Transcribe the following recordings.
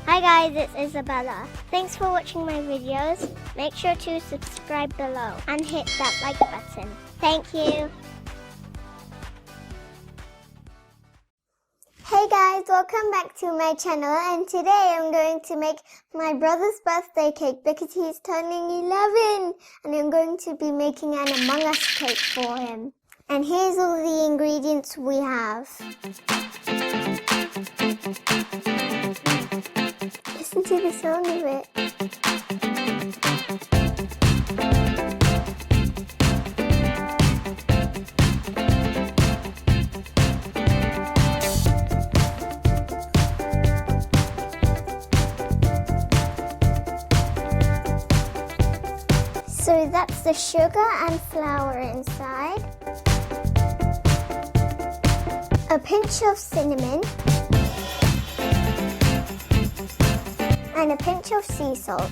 Hi guys, it's Isabella. Thanks for watching my videos. Make sure to subscribe below and hit that like button. Thank you. Hey guys, welcome back to my channel, and today I'm going to make my brother's birthday cake because he's turning 11 and I'm going to be making an Among Us cake for him. And here's all the ingredients we have. Listen to the sound of it. So that's the sugar and flour inside. A pinch of cinnamon. And a pinch of sea salt.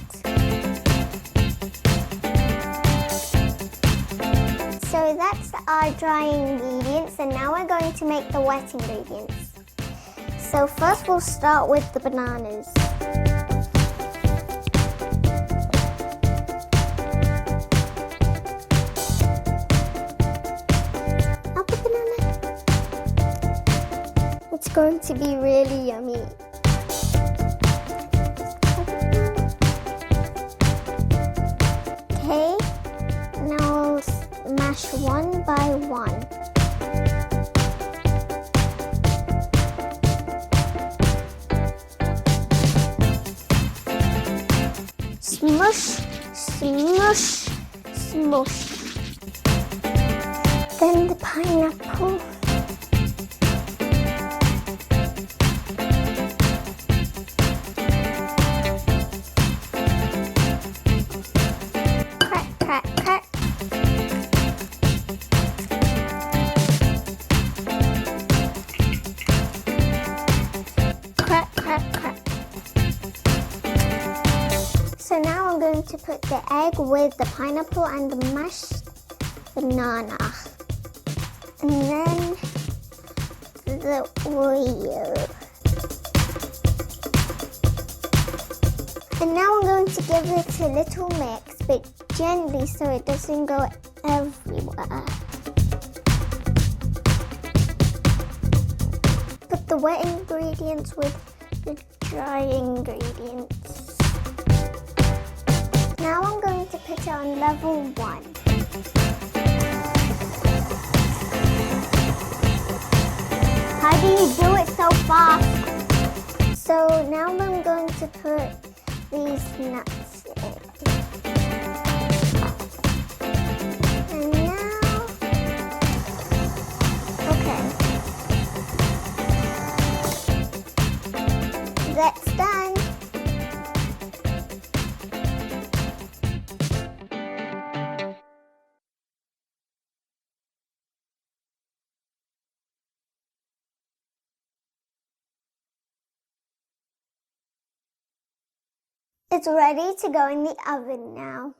So that's our dry ingredients, and now we're going to make the wet ingredients. So first we'll start with the bananas. Up a banana. It's going to be really yummy. Okay, now I'll mash one by one. Smush, smush, smush. Then the pineapple. So now I'm going to put the egg with the pineapple and the mashed banana. And then the Oreo. And now I'm going to give it a little mix, but gently so it doesn't go everywhere. Put the wet ingredients with the dry ingredients. Now I'm going to put it on level 1. How do you do it so fast? So now I'm going to put these nuts in. And now, okay. That's done. It's ready to go in the oven now.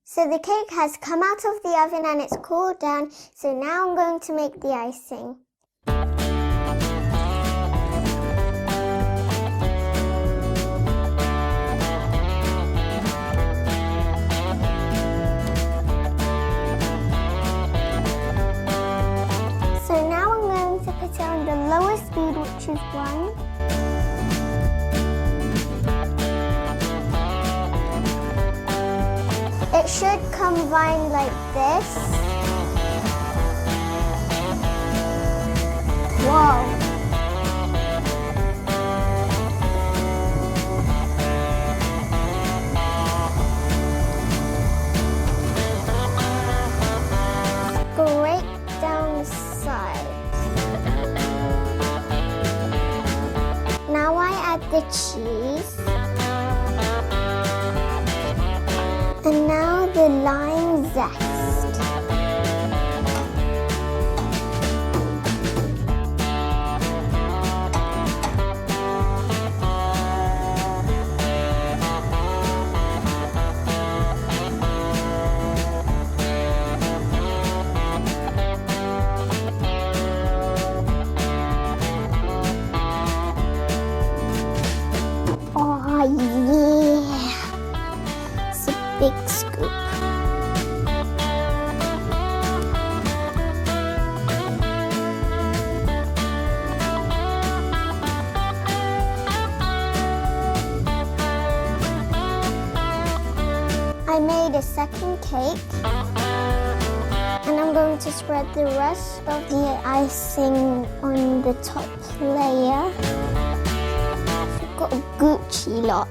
So the cake has come out of the oven and it's cooled down, so now I'm going to make the icing. So now I'm going to put it on the lowest speed, which is 1. It should combine like this. Whoa. Break down the sides. Now I add the cheese. And now the lime zest. second cake. And I'm going to spread the rest of the icing on the top layer. I've got a Gucci lot.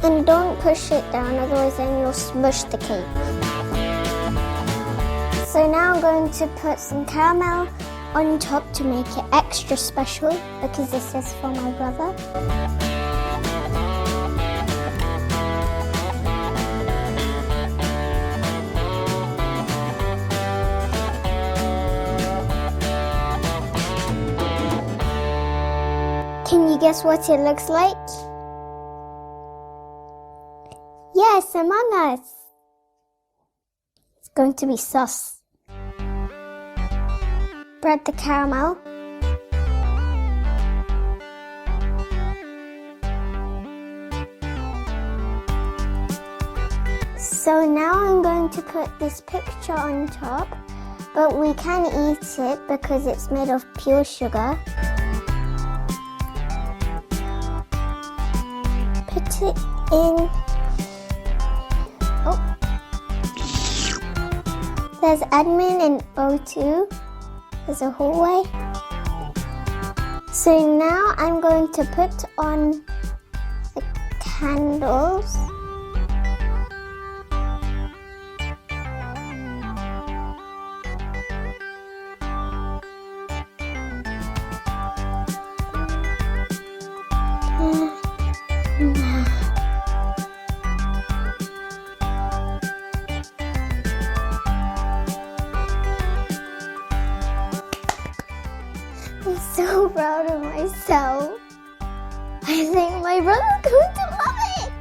And don't push it down, otherwise then you'll smush the cake. So now I'm going to put some caramel on top to make it extra special, because this is for my brother. Can you guess what it looks like? Yes, Among Us. It's going to be sauce. Spread the caramel. So now I'm going to put this picture on top, but we can eat it because it's made of pure sugar. Put it in. Oh. There's admin in O2. There's a hallway. So now I'm going to put on the candles. I'm so proud of myself. I think my brother's going to love it.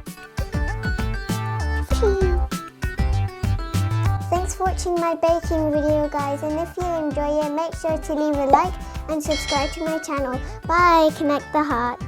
Thanks for watching my baking video, guys, and if you enjoy it, make sure to leave a like and subscribe to my channel. Bye, connect the heart.